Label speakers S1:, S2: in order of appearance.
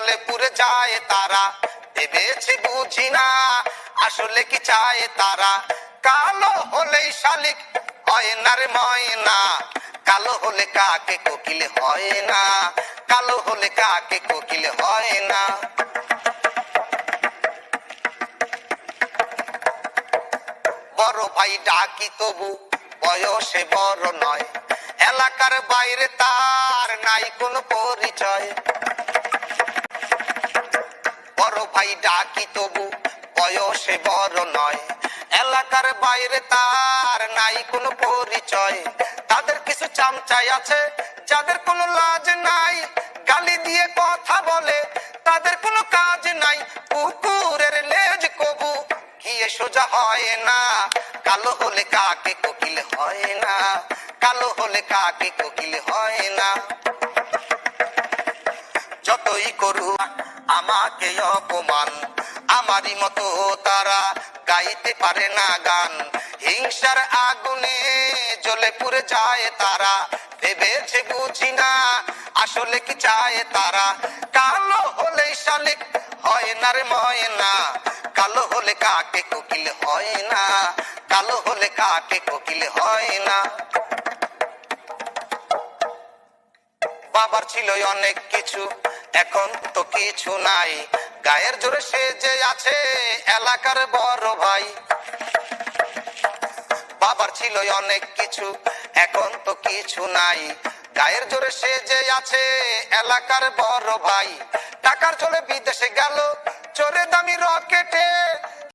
S1: জ্বলে পুড়ে যায় তারা, ভেবেছে বুঝি না আসলে কি চায় তারা। কালো হলেই শালিক হয় না রে ময়না, কালো হলে কাকে কোকিল হয় না, কালো হলে কাকে কোকিল হয় না। বড় ভাই ডাকি তবু বয়সে বড় নয়, এলাকার বাইরে তার নাই কোনো পরিচয়। বড় ভাই ডাকি তবু বয়সে বড় নয়, এলাকার বাইরে তার নাই কোনো পরিচয়। তাদের কিছু চামচাই আছে যাদের কোনো লাজ নাই, গালি দিয়ে কথা বলে তাদের কোনো কাজ নাই। কুকুরের লেজ কবু গিয়ে সোজা হয় না, কালো হলে কাকে কোকিল হয় না, কালো হলে কাকে কোকিল হয় না। যতই করুক আমাকে অপমান, আমারই মতো তারা গাইতে পারে না গান। হিংসার আগুনে জ্বলে পুড়ে যায় তারা, ভেবেছে বুঝি না আসলে কি চায় তারা। কালো হলে শালিক হয় না রে ময়না, কালো হলে কাকে কোকিল হয় না, কালো হলে কাকে কোকিল হয় না। বাবার ছিল অনেক কিছু এখন তো কিছু নাই, গায়ের জোরে সে যে আছে এলাকার বড় ভাই। বাবার ছিল অনেক কিছু এখন তো কিছু নাই, গায়ের জোরে সে যে আছে এলাকার বড় ভাই। টাকার চলে বিদেশে গেল চোরে দামি রকেটে,